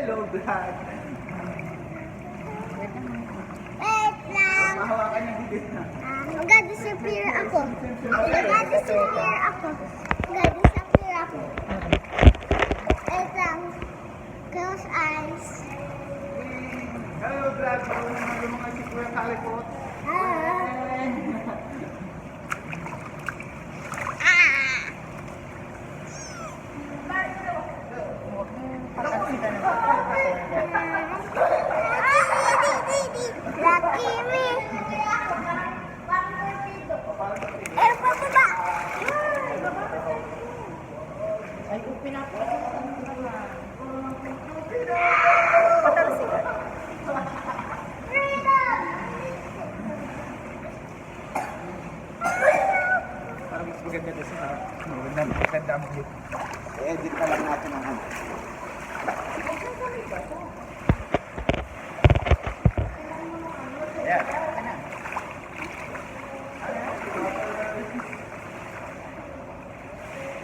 Hello, vlog. Wait lang. Mahawakan niya dito na. Mag-disappear ako. Mag-disappear ako. Mag-disappear ako. Wait lang. Close eyes. Hello, vlog. Marunong na lumangay si Kuya Kalikot. Lucky me. Eh, pababa. Ay, pinapakita naman. Para mas maganda na sa maganda mo dito. I-edit na lang natin ang ano. Ayan.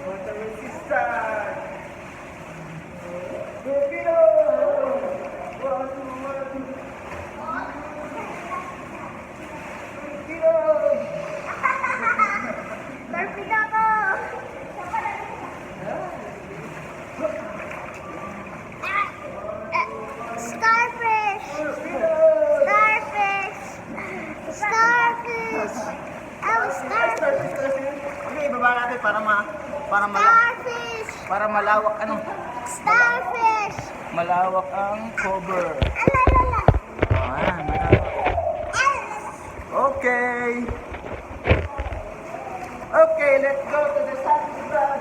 Water resistant. Torpedo! Torpedo! Torpedo ko. Starfish. Starfish. Starfish. Oh, starfish. Okay, ibaba natin para malawak ano? Starfish. Malawak ang cover. Alalala. Ayan, malawak. Okay. Okay, let's go to the sunset.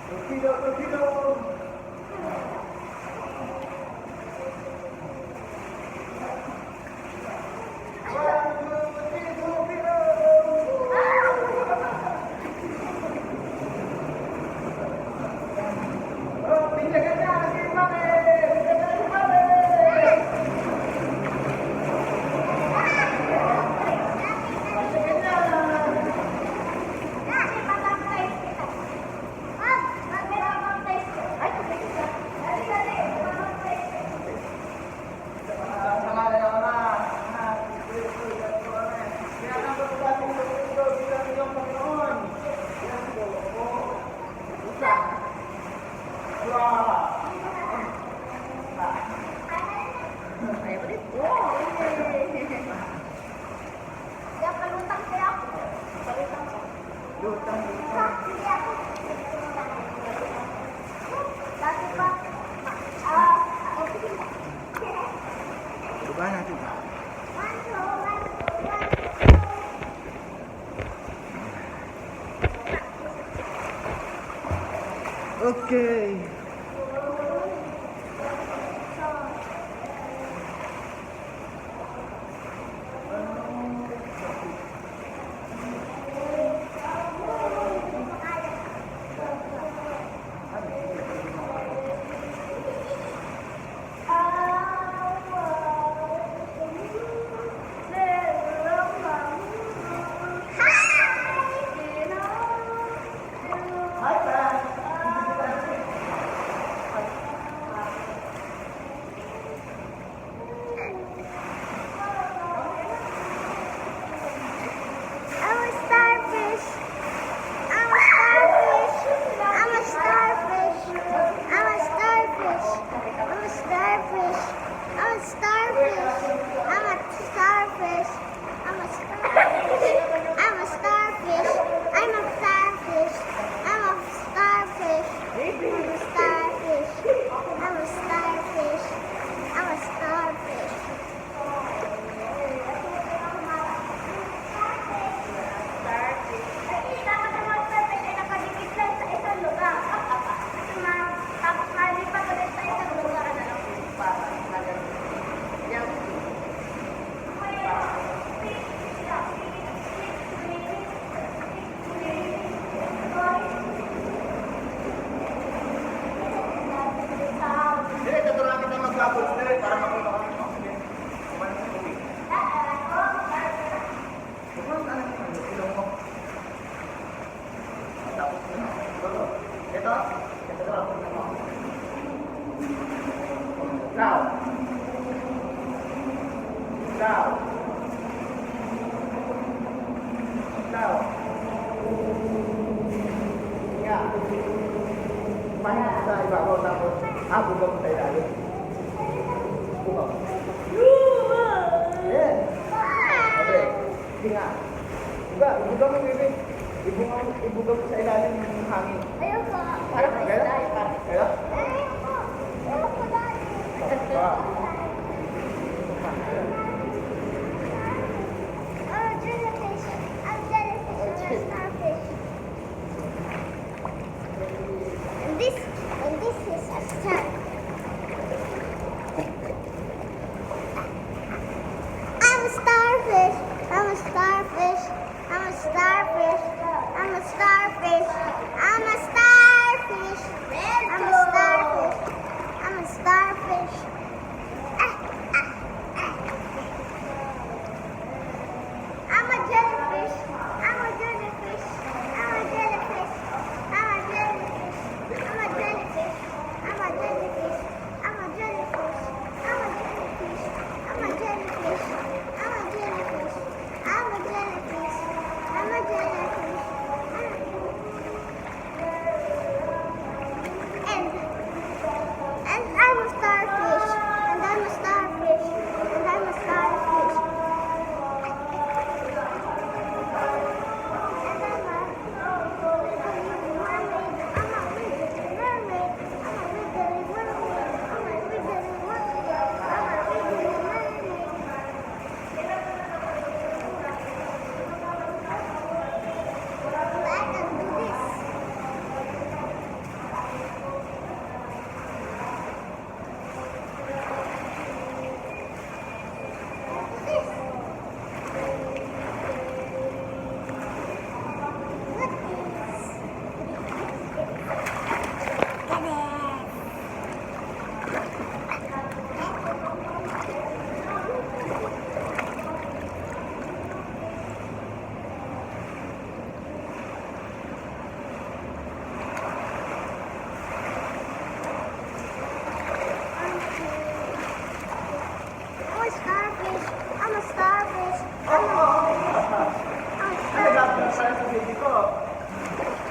Torpedo, torpedo. Baba natin. Okay. Tapos, Ito. Now. Now. Now. Yeah. Pahinga sa ibabaw tapos bugaw mo sa ilalim. Bugaw. Yeah. Okay. Hinga. Bugaw mo, baby. Ibugaw mo sa ilalim ng hangin. Ayoko. Parang may style, parang. Kaya? Ayoko. Ayoko dati. Oh, jellyfish. I'm jellyfish and a starfish. And this is a star. I'm a starfish. I'm a starfish. I'm a starfish. I'm a starfish. I'm a starfish. I'm a starfish. I'm a starfish. I'm a jellyfish. I'm a jellyfish. I'm a jellyfish. I'm a jellyfish. I'm a jellyfish. I'm a jellyfish. I'm a jellyfish. I'm a jellyfish. I'm a jellyfish. I'm a jellyfish. I'm a jellyfish. I'm a jellyfish. And I'm a starfish. And I'm a starfish. And I'm a starfish. I'm a starfish.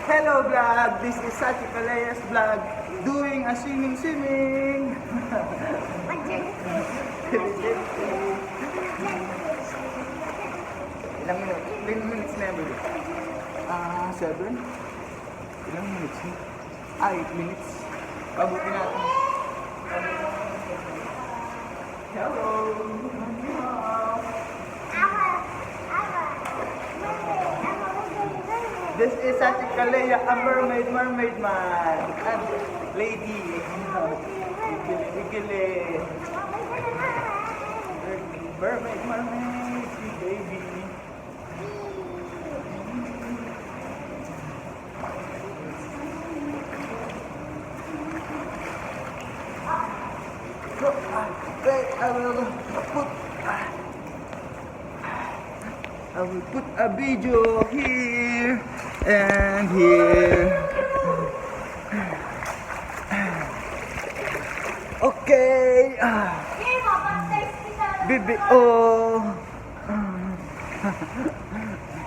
Hello vlog, this is Sachi Kaleya's vlog, doing a swimming. A jellyfish. Ilang minutes? Ilang minutes na yan, baby? 7? Ilang minutes? 8 minutes. Pabuti natin. Hello! This is Sachi Kaleya, a mermaid man. And lady. Wiggle. Mermaid, sweet baby. So, I will put a video here and here. Okay. Baby, oh.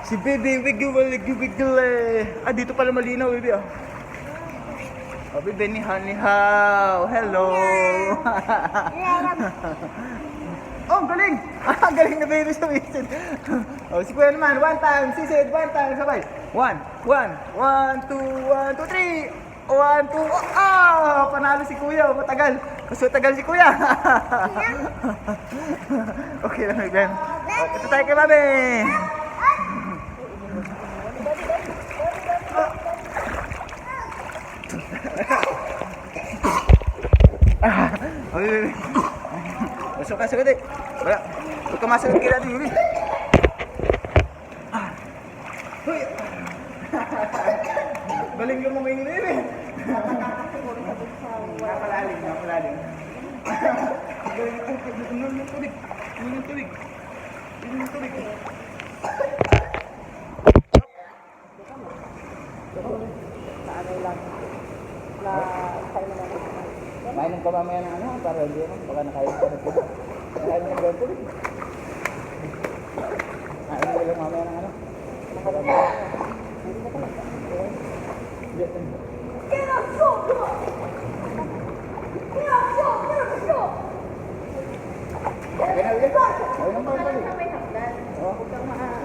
Si baby, wiggle. Dito pala malinaw, baby, oh. Oh, baby, ni hao. Hello. Oh, galing! Galing na baby sa visit. Oh, si Kuya naman, one time, sabay. 1, 2, 1, 2, 3. 1, 2, panalo si Kuya, matagal. Mas matagal si Kuya. Okay lang, my Ben. Ito tayo kay Mami. Okay, masuk ka, sagot eh. Wala. Huwag ka masagot kaya natin, Yuri. Huy! Baling lumamay ni Yuri. Napalalim. Inom ng tubig. Ano lang. Na kain na natin. Mainom ka mamaya ng ano, para hindi ano, baka nakain ka na sila. Nakain ka ng ganito. Mainom ka lang mamaya ng ano.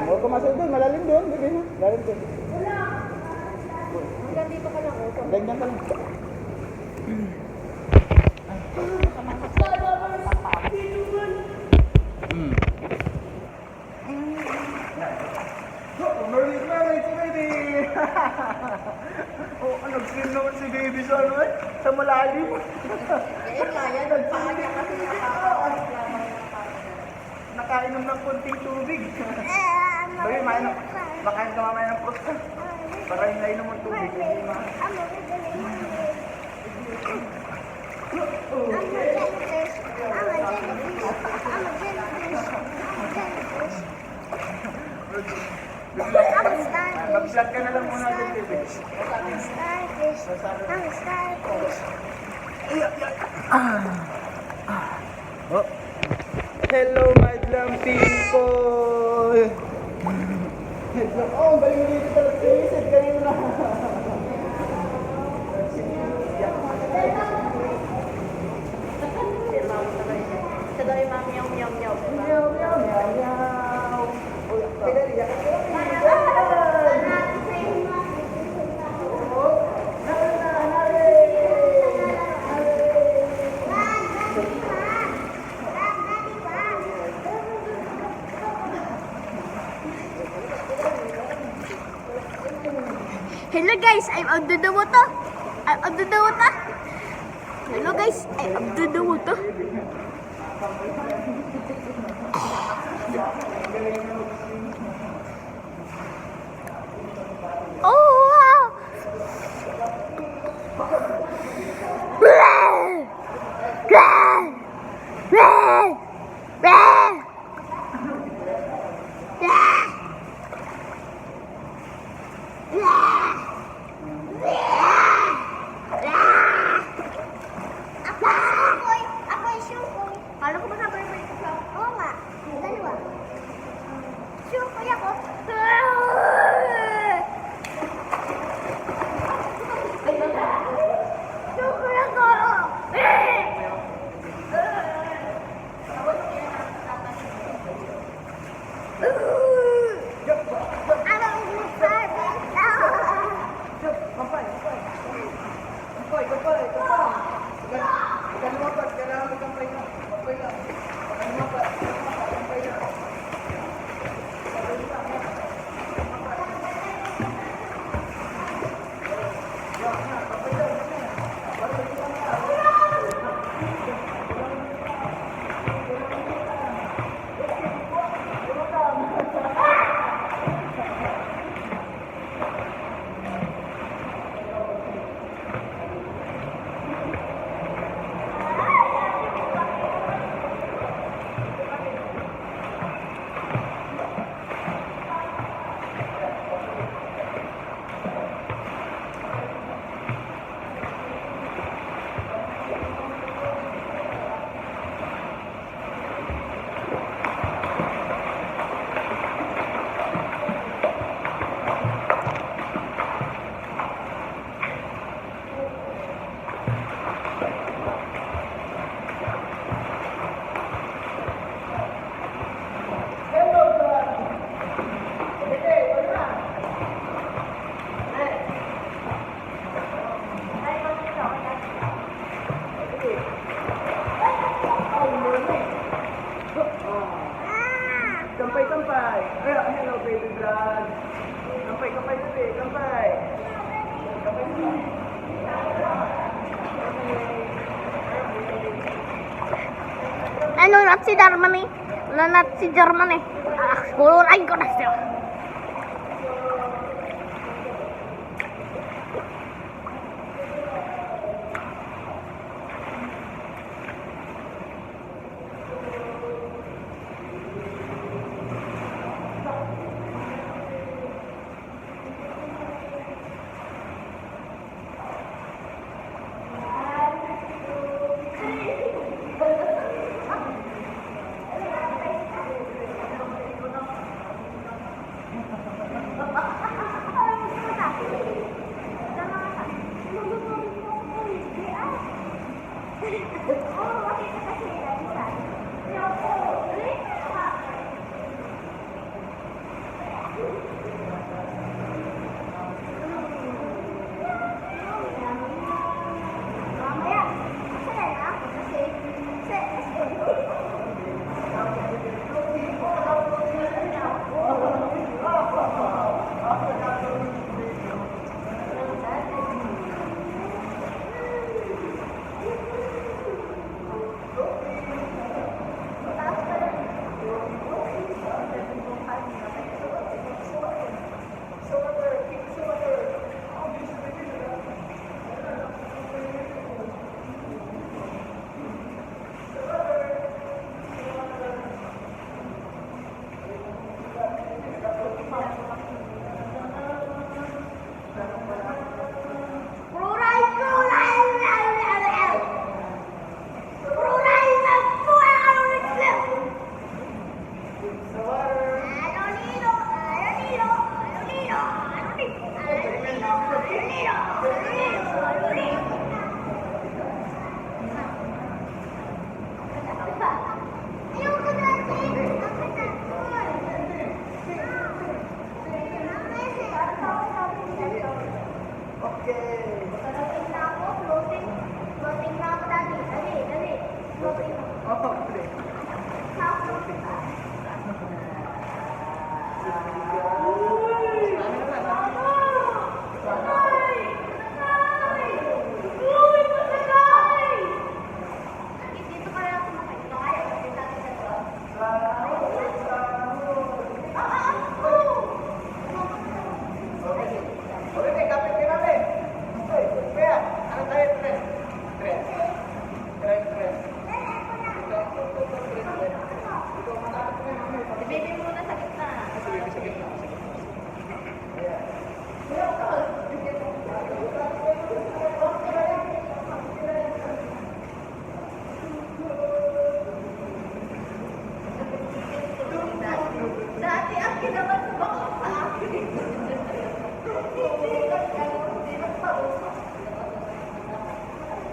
Huwag ka masal doon, malalim doon, bigay na. Malalim doon. Hanggang dito ka lang. Ganyan ka lang. Married si baby! Oh, nag-swim naman si baby sa ano eh, sa malalim. Eh, kaya. Nagpahanya kasi nakakaawas lamang ng pagkakas. Nakainom ng konting tubig. Baby, makain ka mamaya ng fruit ka. Para yung nainom ng tubig. Hindi ma... Mag-vlog ka na lang muna din, baby. Oh. Hello, madlang people! Hello. Oh, galing mo dito talaga sa isip. Galing mo na. Sa doon yung mami yung meow. Meow, meow, meow, meow. Oh, teka, iyak ka. Hello guys, I'm under the water. I'm under the water. Hello guys, I'm under the water. Oh wow! Ako yung shukoy. Kala ko ba na-birthday ko? Oo nga. Dalawa. Shukoy ako. Shukoy ako. Kampay. Hello, baby vlog. Kampay dali. Kampay. Nanonood si Darman eh. Nanonood si Darman eh. Kulurain ko na siya.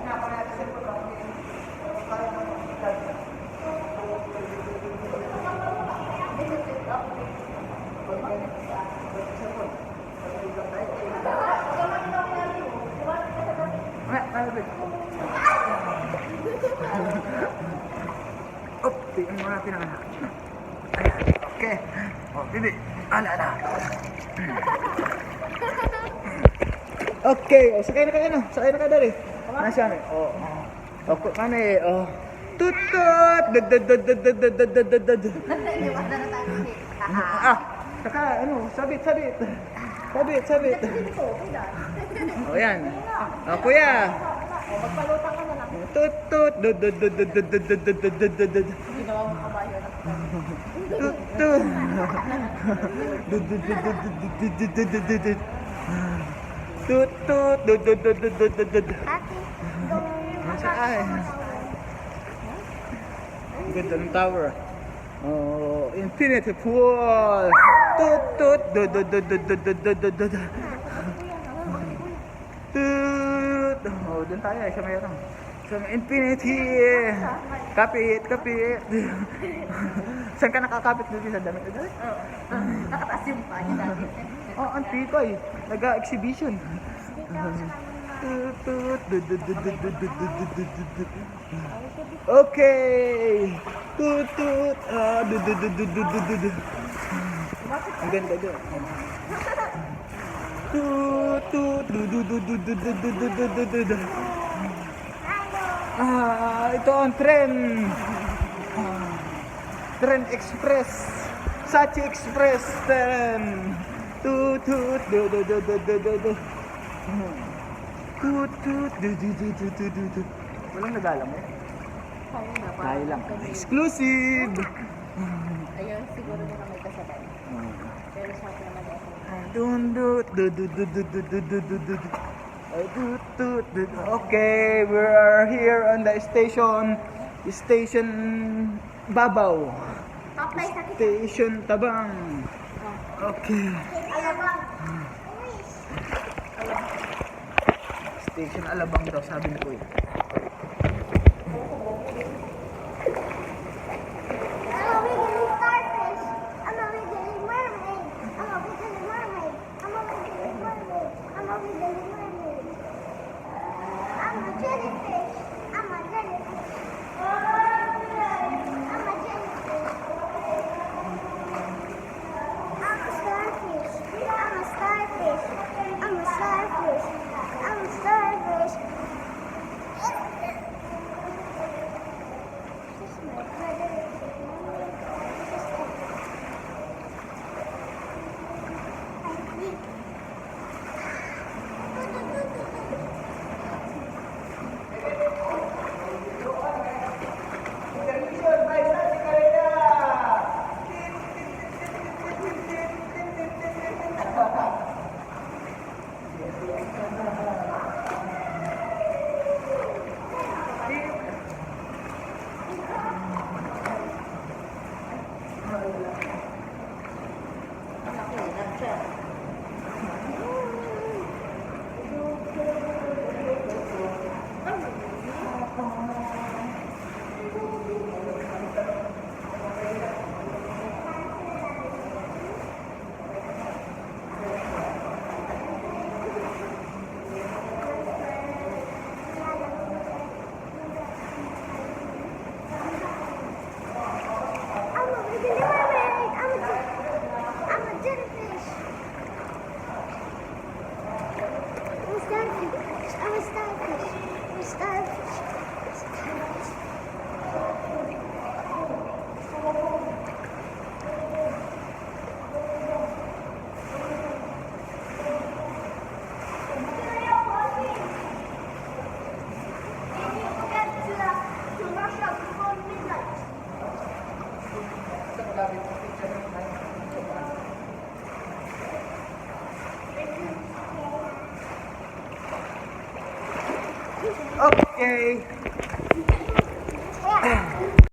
Mamaya, sila na ako kasi Oh, tingnan mo natin ang anak. Ayan, okay. Oh, bibi. Ala. Okay, oh, sakay na kayo no. Sakay na kayo dali. Nasaan eh? Oh. Okay, kani oh. Tutut. Ah, saka ano, sabit. Sabit. Oh, yan. Oh, kuya. Magpalutang ka na lang. Tutut. Ginawa mo kabayo na. Ang ganda ng tower. Oh, infinity pool. Tut. Oh, doon tayo sa mayroon. Sa infinity. Kapit. Saan ka nakakapit doon sa damit? Nakataas yung pa niya dati. Oh, ang tikoy. Nag-exhibition. Okay. Tutut. Ang ganda doon. Tutut. Ito ang tren. Tren Express. Sachi Express tren. Tutut. Walang nagalang eh. Tayo lang. Exclusive! Ayun, siguro na may kasabay. Pero sa akin naman ako. Okay, we are here on the station. Station Babaw. Apply sa kita. Station Tabang. Okay. Alabang. Station Alabang daw, sabi ni Kuya. jellyfish. I'm a jellyfish. I'm a jellyfish. I'm a starfish. I'm a starfish. I'm a starfish. I'm a starfish. This is my brother. I think. Intermission, bye sa si Karina! Nakunan siya. I'm a jellyfish. I'm a starfish. I'm a starfish. I'm a starfish. Okay.